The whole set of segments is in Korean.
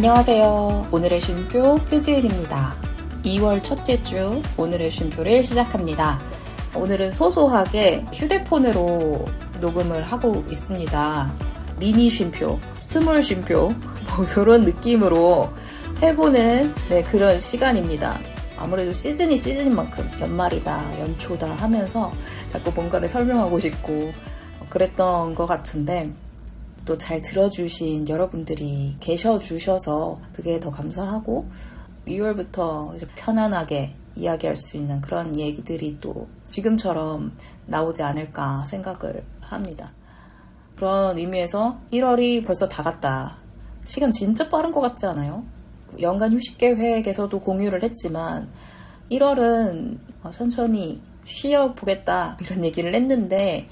안녕하세요. 오늘의 쉼표 표지은입니다. 2월 첫째 주 오늘의 쉼표를 시작합니다. 오늘은 소소하게 휴대폰으로 녹음을 하고 있습니다. 미니 쉼표, 스몰 쉼표 뭐 이런 느낌으로 해보는 그런 시간입니다. 아무래도 시즌이 시즌인 만큼 연말이다, 연초다 하면서 자꾸 뭔가를 설명하고 싶고 그랬던 것 같은데 또 잘 들어주신 여러분들이 계셔주셔서 그게 더 감사하고 2월부터 이제 편안하게 이야기할 수 있는 그런 얘기들이 또 지금처럼 나오지 않을까 생각을 합니다. 그런 의미에서 1월이 벌써 다 갔다. 시간 진짜 빠른 것 같지 않아요? 연간 휴식 계획에서도 공유를 했지만 1월은 천천히 쉬어보겠다 이런 얘기를 했는데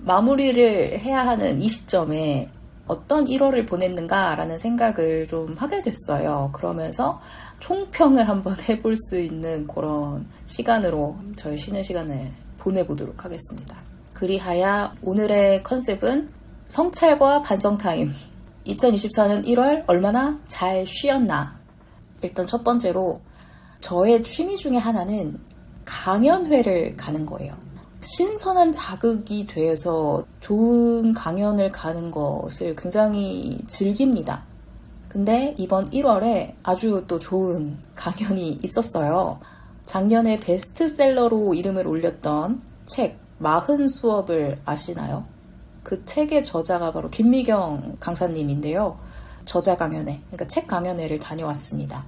마무리를 해야 하는 이 시점에 어떤 1월을 보냈는가라는 생각을 좀 하게 됐어요. 그러면서 총평을 한번 해볼 수 있는 그런 시간으로 저희 쉬는 시간을 보내보도록 하겠습니다. 그리하여 오늘의 컨셉은 성찰과 반성 타임. 2024년 1월 얼마나 잘 쉬었나. 일단 첫 번째로 저의 취미 중에 하나는 강연회를 가는 거예요. 신선한 자극이 되어서 좋은 강연을 가는 것을 굉장히 즐깁니다. 근데 이번 1월에 아주 또 좋은 강연이 있었어요. 작년에 베스트셀러로 이름을 올렸던 책 마흔 수업을 아시나요? 그 책의 저자가 바로 김미경 강사님인데요. 저자 강연회, 그러니까 책 강연회를 다녀왔습니다.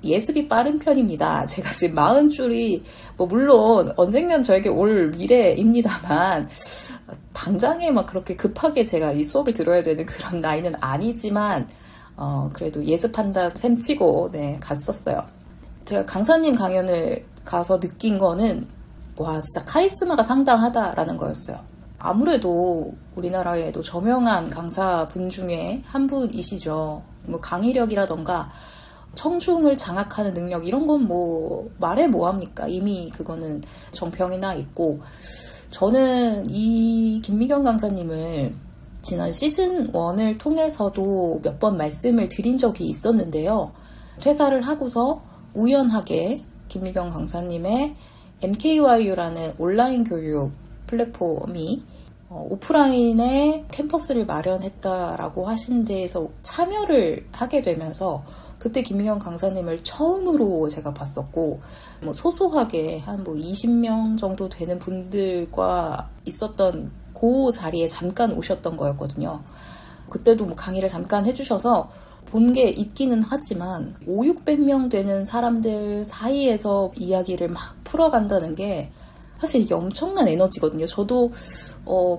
예습이 빠른 편입니다. 제가 지금 40줄이 물론 언젠간 저에게 올 미래입니다만 당장에 막 그렇게 급하게 제가 이 수업을 들어야 되는 그런 나이는 아니지만 그래도 예습한다 셈치고 갔었어요. 제가 강사님 강연을 가서 느낀 거는 와 진짜 카리스마가 상당하다라는 거였어요. 아무래도 우리나라에도 저명한 강사분 중에 한 분이시죠. 강의력이라던가 청중을 장악하는 능력 이런 건 말해 뭐합니까? 이미 그거는 정평이나 있고 저는 이 김미경 강사님을 지난 시즌 1을 통해서도 몇 번 말씀을 드린 적이 있었는데요. 퇴사를 하고서 우연하게 김미경 강사님의 MKYU라는 온라인 교육 플랫폼이 오프라인에 캠퍼스를 마련했다라고 하신 데에서 참여를 하게 되면서 그때 김미경 강사님을 처음으로 제가 봤었고 소소하게 한 20명 정도 되는 분들과 있었던 그 자리에 잠깐 오셨던 거였거든요. 그때도 강의를 잠깐 해주셔서 본 게 있기는 하지만 500~600명 되는 사람들 사이에서 이야기를 막 풀어간다는 게 사실 이게 엄청난 에너지거든요. 저도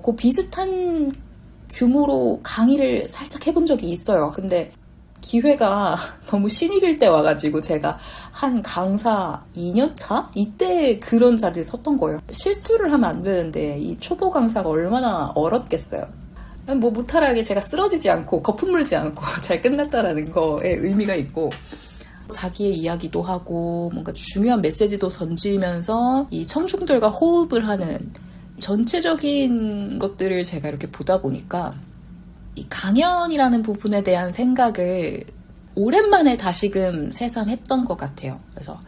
그 비슷한 규모로 강의를 살짝 해본 적이 있어요. 근데 기회가 너무 신입일 때 와가지고 제가 한 강사 2년차? 이때 그런 자리를 섰던 거예요. 실수를 하면 안 되는데 이 초보 강사가 얼마나 얼었겠어요. 무탈하게 제가 쓰러지지 않고 거품 물지 않고 잘 끝났다라는 거에 의미가 있고 자기의 이야기도 하고 뭔가 중요한 메시지도 던지면서 이 청중들과 호흡을 하는 전체적인 것들을 제가 이렇게 보다 보니까 이 강연이라는 부분에 대한 생각을 오랜만에 다시금 새삼했던 것 같아요. 그래서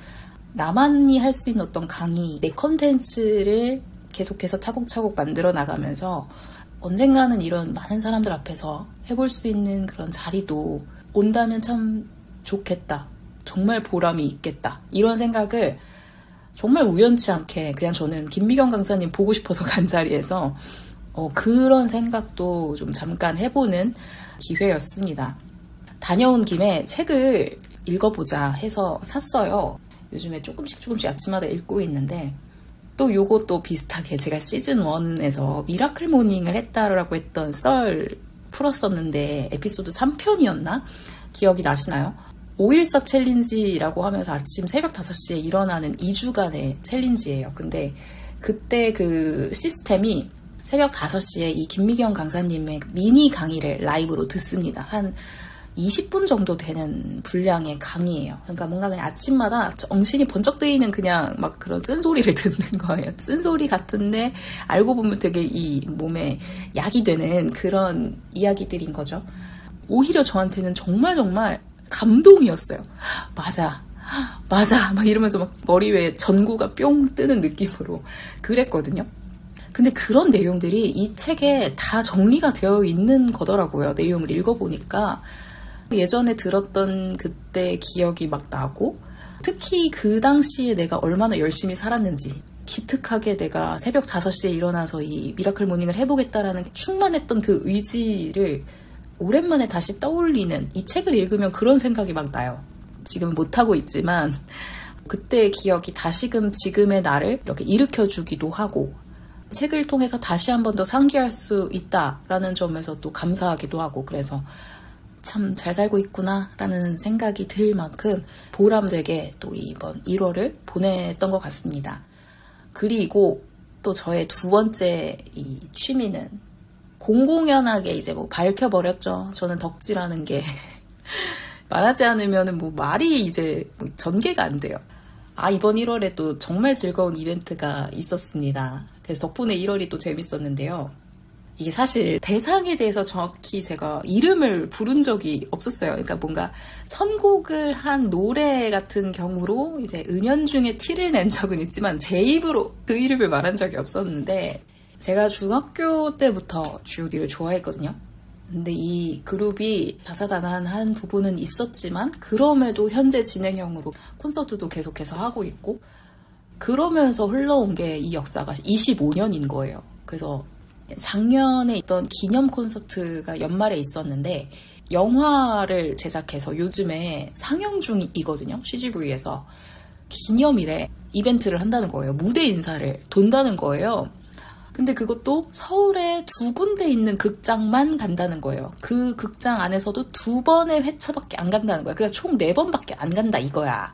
나만이 할 수 있는 어떤 강의, 내 컨텐츠를 계속해서 차곡차곡 만들어 나가면서 언젠가는 이런 많은 사람들 앞에서 해볼 수 있는 그런 자리도 온다면 참 좋겠다. 정말 보람이 있겠다. 이런 생각을 정말 우연치 않게 그냥 저는 김미경 강사님 보고 싶어서 간 자리에서 그런 생각도 좀 잠깐 해보는 기회였습니다. 다녀온 김에 책을 읽어보자 해서 샀어요. 요즘에 조금씩 아침마다 읽고 있는데 또 요것도 비슷하게 제가 시즌 1에서 미라클 모닝을 했다라고 했던 썰 풀었었는데 에피소드 3편이었나? 기억이 나시나요? 514 챌린지라고 하면서 아침 새벽 5시에 일어나는 2주간의 챌린지예요. 근데 그때 그 시스템이 새벽 5시에 이 김미경 강사님의 미니 강의를 라이브로 듣습니다. 한 20분 정도 되는 분량의 강의예요. 그러니까 뭔가 그냥 아침마다 정신이 번쩍 뜨이는 그냥 막 그런 쓴소리를 듣는 거예요. 쓴소리 같은데 알고 보면 되게 이 몸에 약이 되는 그런 이야기들인 거죠. 오히려 저한테는 정말 감동이었어요. 맞아 막 이러면서 막 머리 위에 전구가 뿅 뜨는 느낌으로 그랬거든요. 근데 그런 내용들이 이 책에 다 정리가 되어 있는 거더라고요. 내용을 읽어보니까 예전에 들었던 그때 기억이 막 나고, 특히 그 당시에 내가 얼마나 열심히 살았는지, 기특하게 내가 새벽 5시에 일어나서 이 미라클 모닝을 해보겠다라는 충만했던 그 의지를 오랜만에 다시 떠올리는, 이 책을 읽으면 그런 생각이 막 나요. 지금은 못하고 있지만 그때의 기억이 다시금 지금의 나를 이렇게 일으켜주기도 하고, 책을 통해서 다시 한 번 더 상기할 수 있다라는 점에서 또 감사하기도 하고, 그래서 참 잘 살고 있구나 라는 생각이 들 만큼 보람되게 또 이번 1월을 보냈던 것 같습니다. 그리고 또 저의 두 번째 이 취미는 공공연하게 이제 뭐 밝혀버렸죠. 저는 덕질하는 게 말하지 않으면 뭐 말이 이제 뭐 전개가 안 돼요. 이번 1월에 또 정말 즐거운 이벤트가 있었습니다. 그래서 덕분에 1월이 또 재밌었는데요. 이게 사실 대상에 대해서 정확히 제가 이름을 부른 적이 없었어요. 그러니까 뭔가 선곡을 한 노래 같은 경우로 이제 은연중에 티를 낸 적은 있지만 제 입으로 그 이름을 말한 적이 없었는데, 제가 중학교 때부터 G.O.D를 좋아했거든요. 근데 이 그룹이 다사다난한 부분은 있었지만 그럼에도 현재 진행형으로 콘서트도 계속해서 하고 있고, 그러면서 흘러온 게 이 역사가 25년인 거예요. 그래서 작년에 있던 기념 콘서트가 연말에 있었는데 영화를 제작해서 요즘에 상영 중이거든요. CGV에서 기념일에 이벤트를 한다는 거예요. 무대 인사를 돈다는 거예요. 근데 그것도 서울에 2군데 있는 극장만 간다는 거예요. 그 극장 안에서도 2번의 회차밖에 안 간다는 거야. 그러니까 총 4번밖에 안 간다 이거야.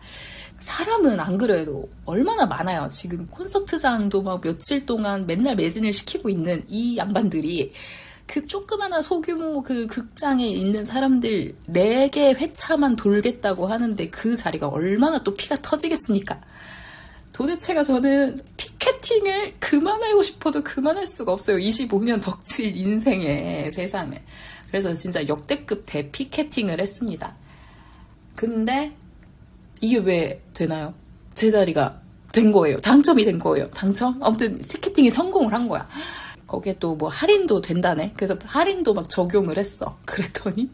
사람은 안 그래도 얼마나 많아요. 지금 콘서트장도 막 며칠 동안 맨날 매진을 시키고 있는 이 양반들이 그 조그마한 소규모 그 극장에 있는 사람들 4개 회차만 돌겠다고 하는데 그 자리가 얼마나 또 피가 터지겠습니까? 도대체가 저는 피켓팅을 그만하고 싶어도 그만할 수가 없어요. 25년 덕질 인생에, 세상에. 그래서 진짜 역대급 대피켓팅을 했습니다. 근데 이게 왜 되나요? 제 자리가 된 거예요. 당첨이 된 거예요. 당첨? 아무튼 티켓팅이 성공을 한 거야. 거기에 또 뭐 할인도 된다네. 그래서 할인도 막 적용을 했어. 그랬더니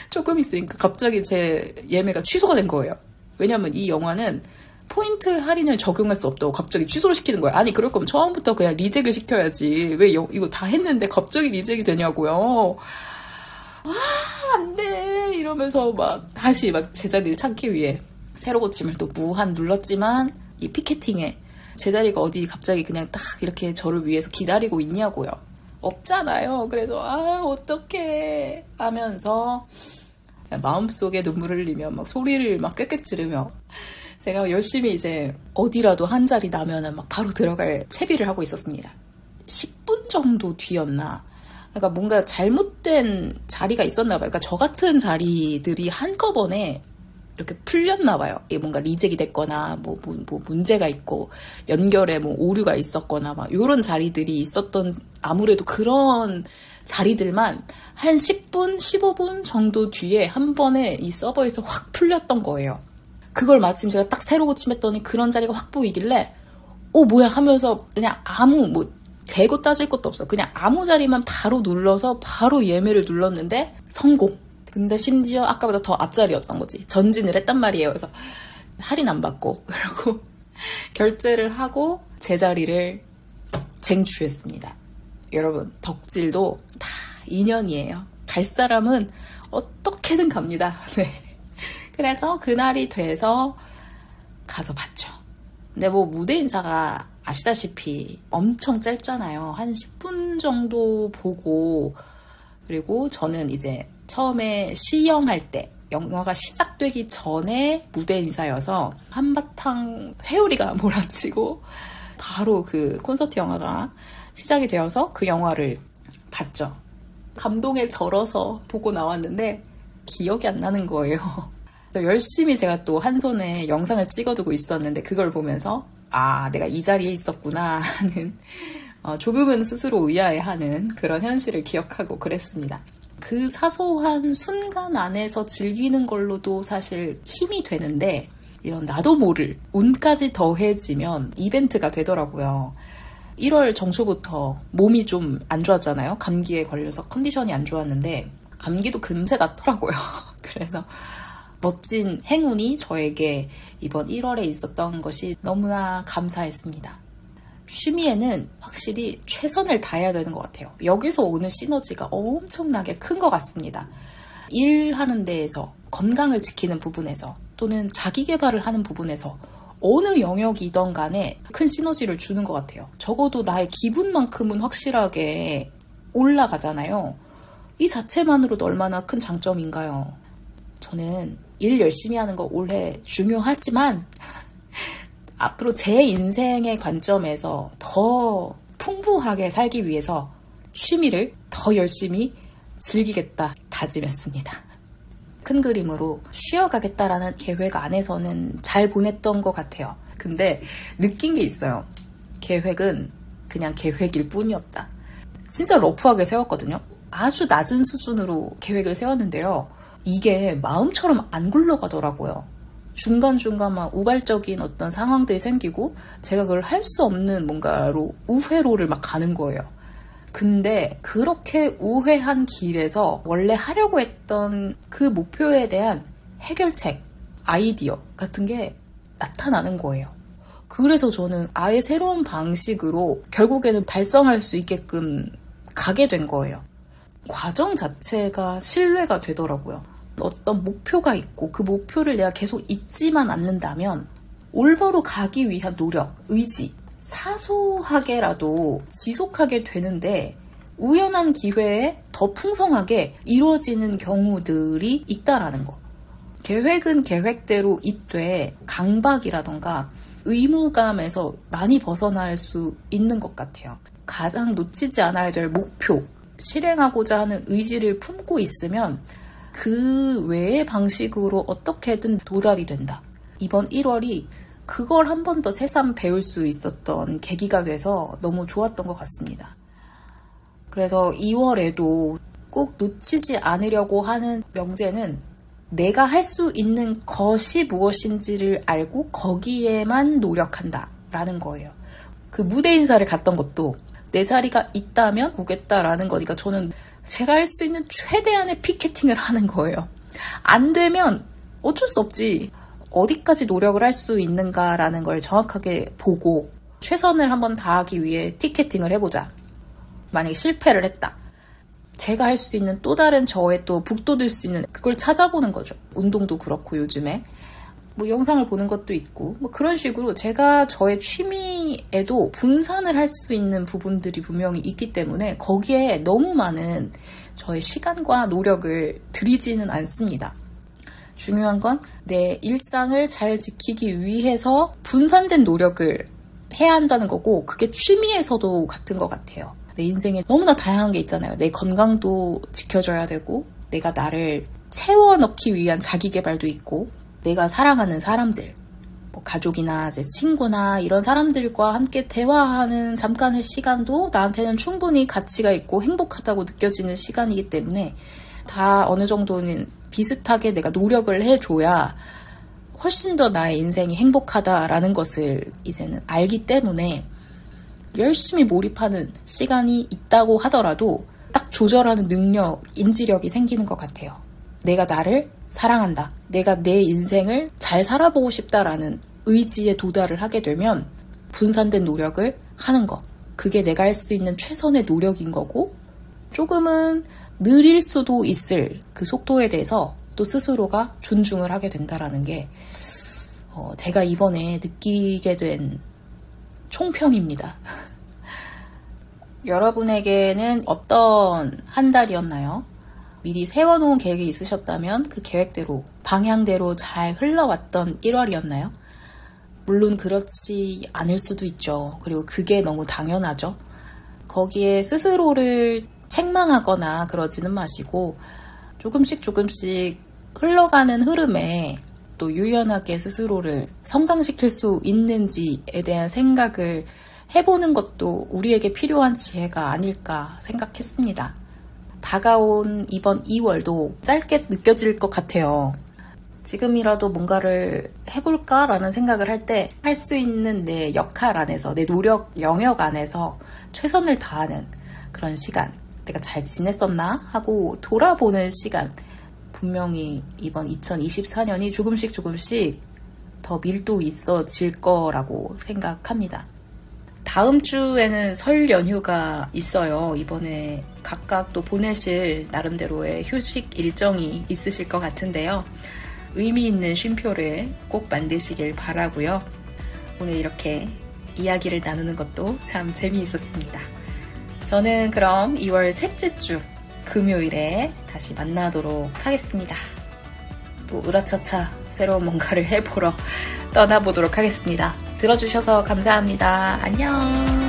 조금 있으니까 갑자기 제 예매가 취소가 된 거예요. 왜냐면 이 영화는 포인트 할인을 적용할 수 없다고 갑자기 취소를 시키는 거예요. 아니 그럴 거면 처음부터 그냥 리젝을 시켜야지. 왜 이거 다 했는데 갑자기 리젝이 되냐고요. 안 돼 이러면서 막 다시 막 제자리를 찾기 위해 새로 고침을 또 무한 눌렀지만 이 피켓팅에 제자리가 어디 갑자기 그냥 딱 이렇게 저를 위해서 기다리고 있냐고요. 없잖아요. 그래서 어떡해 하면서 마음속에 눈물을 흘리며 막 소리를 막 꽥꽥 지르며 제가 열심히 이제 어디라도 한 자리 나면은 막 바로 들어갈 채비를 하고 있었습니다. 10분 정도 뒤였나. 그러니까 뭔가 잘못된 자리가 있었나 봐요. 그러니까 저 같은 자리들이 한꺼번에 이렇게 풀렸나 봐요. 이게 뭔가 리젝이 됐거나 뭐 문제가 있고 연결에 뭐 오류가 있었거나 막 이런 자리들이 있었던, 아무래도 그런 자리들만 한 10분, 15분 정도 뒤에 한 번에 이 서버에서 확 풀렸던 거예요. 그걸 마침 제가 딱 새로 고침했더니 그런 자리가 확 보이길래 뭐야 하면서 그냥 아무 뭐 재고 따질 것도 없어. 그냥 아무 자리만 바로 눌러서 바로 예매를 눌렀는데 성공. 근데 심지어 아까보다 더 앞자리였던 거지. 전진을 했단 말이에요. 그래서 할인 안 받고 그리고 결제를 하고 제자리를 쟁취했습니다. 여러분 덕질도 다 인연이에요. 갈 사람은 어떻게든 갑니다. 네. 그래서 그날이 돼서 가서 봤죠. 근데 뭐 무대 인사가 아시다시피 엄청 짧잖아요. 한 10분 정도 보고, 그리고 저는 이제 처음에 시영할 때 영화가 시작되기 전에 무대 인사여서 한바탕 회오리가 몰아치고 바로 그 콘서트 영화가 시작이 되어서 그 영화를 봤죠. 감동에 절어서 보고 나왔는데 기억이 안 나는 거예요. 열심히 제가 또 한 손에 영상을 찍어두고 있었는데 그걸 보면서 내가 이 자리에 있었구나 하는 조금은 스스로 의아해하는 그런 현실을 기억하고 그랬습니다. 그 사소한 순간 안에서 즐기는 걸로도 사실 힘이 되는데 이런 나도 모를 운까지 더해지면 이벤트가 되더라고요. 1월 정초부터 몸이 좀 안 좋았잖아요. 감기에 걸려서 컨디션이 안 좋았는데 감기도 금세 낫더라고요. 그래서 멋진 행운이 저에게 이번 1월에 있었던 것이 너무나 감사했습니다. 취미에는 확실히 최선을 다해야 되는 것 같아요. 여기서 오는 시너지가 엄청나게 큰 것 같습니다. 일하는 데에서, 건강을 지키는 부분에서, 또는 자기 개발을 하는 부분에서 어느 영역이든 간에 큰 시너지를 주는 것 같아요. 적어도 나의 기분만큼은 확실하게 올라가잖아요. 이 자체만으로도 얼마나 큰 장점인가요? 저는 일 열심히 하는 거 원래 중요하지만 앞으로 제 인생의 관점에서 더 풍부하게 살기 위해서 취미를 더 열심히 즐기겠다 다짐했습니다. 큰 그림으로 쉬어가겠다라는 계획 안에서는 잘 보냈던 것 같아요. 근데 느낀 게 있어요. 계획은 그냥 계획일 뿐이었다. 진짜 러프하게 세웠거든요. 아주 낮은 수준으로 계획을 세웠는데요. 이게 마음처럼 안 굴러가더라고요. 중간중간 막 우발적인 어떤 상황들이 생기고 제가 그걸 할 수 없는 뭔가로 우회로를 막 가는 거예요. 근데 그렇게 우회한 길에서 원래 하려고 했던 그 목표에 대한 해결책, 아이디어 같은 게 나타나는 거예요. 그래서 저는 아예 새로운 방식으로 결국에는 달성할 수 있게끔 가게 된 거예요. 과정 자체가 신뢰가 되더라고요. 어떤 목표가 있고 그 목표를 내가 계속 잊지만 않는다면 올바로 가기 위한 노력, 의지, 사소하게라도 지속하게 되는데 우연한 기회에 더 풍성하게 이루어지는 경우들이 있다라는 거. 계획은 계획대로 있되 강박이라던가 의무감에서 많이 벗어날 수 있는 것 같아요. 가장 놓치지 않아야 될 목표, 실행하고자 하는 의지를 품고 있으면 그 외의 방식으로 어떻게든 도달이 된다. 이번 1월이 그걸 한 번 더 새삼 배울 수 있었던 계기가 돼서 너무 좋았던 것 같습니다. 그래서 2월에도 꼭 놓치지 않으려고 하는 명제는 내가 할 수 있는 것이 무엇인지를 알고 거기에만 노력한다 라는 거예요. 그 무대 인사를 갔던 것도 내 자리가 있다면 오겠다라는 거니까 저는 제가 할 수 있는 최대한의 피켓팅을 하는 거예요. 안 되면 어쩔 수 없지. 어디까지 노력을 할 수 있는가라는 걸 정확하게 보고 최선을 한번 다하기 위해 티켓팅을 해보자. 만약에 실패를 했다. 제가 할 수 있는 또 다른 저의 또 북돋을 수 있는 그걸 찾아보는 거죠. 운동도 그렇고 요즘에. 뭐 영상을 보는 것도 있고 뭐 그런 식으로 제가 저의 취미에도 분산을 할 수 있는 부분들이 분명히 있기 때문에 거기에 너무 많은 저의 시간과 노력을 들이지는 않습니다. 중요한 건 내 일상을 잘 지키기 위해서 분산된 노력을 해야 한다는 거고 그게 취미에서도 같은 것 같아요. 내 인생에 너무나 다양한 게 있잖아요. 내 건강도 지켜줘야 되고 내가 나를 채워 넣기 위한 자기 개발도 있고 내가 사랑하는 사람들, 뭐 가족이나 제 친구나 이런 사람들과 함께 대화하는 잠깐의 시간도 나한테는 충분히 가치가 있고 행복하다고 느껴지는 시간이기 때문에 다 어느 정도는 비슷하게 내가 노력을 해줘야 훨씬 더 나의 인생이 행복하다라는 것을 이제는 알기 때문에 열심히 몰입하는 시간이 있다고 하더라도 딱 조절하는 능력, 인지력이 생기는 것 같아요. 내가 나를 사랑한다. 내가 내 인생을 잘 살아보고 싶다라는 의지에 도달을 하게 되면 분산된 노력을 하는 것. 그게 내가 할 수 있는 최선의 노력인 거고 조금은 느릴 수도 있을 그 속도에 대해서 또 스스로가 존중을 하게 된다라는 게 제가 이번에 느끼게 된 총평입니다. 여러분에게는 어떤 한 달이었나요? 미리 세워놓은 계획이 있으셨다면 그 계획대로, 방향대로 잘 흘러왔던 1월이었나요? 물론 그렇지 않을 수도 있죠. 그리고 그게 너무 당연하죠. 거기에 스스로를 책망하거나 그러지는 마시고 조금씩 흘러가는 흐름에 또 유연하게 스스로를 성장시킬 수 있는지에 대한 생각을 해보는 것도 우리에게 필요한 지혜가 아닐까 생각했습니다. 다가온 이번 2월도 짧게 느껴질 것 같아요. 지금이라도 뭔가를 해볼까라는 생각을 할 때 할 수 있는 내 역할 안에서, 내 노력 영역 안에서 최선을 다하는 그런 시간, 내가 잘 지냈었나 하고 돌아보는 시간, 분명히 이번 2024년이 조금씩 더 밀도 있어질 거라고 생각합니다. 다음 주에는 설 연휴가 있어요. 이번에 각각 또 보내실 나름대로의 휴식 일정이 있으실 것 같은데요. 의미 있는 쉼표를 꼭 만드시길 바라고요. 오늘 이렇게 이야기를 나누는 것도 참 재미있었습니다. 저는 그럼 2월 셋째 주 금요일에 다시 만나도록 하겠습니다. 또 으라차차 새로운 뭔가를 해보러 떠나보도록 하겠습니다. 들어주셔서 감사합니다. 안녕.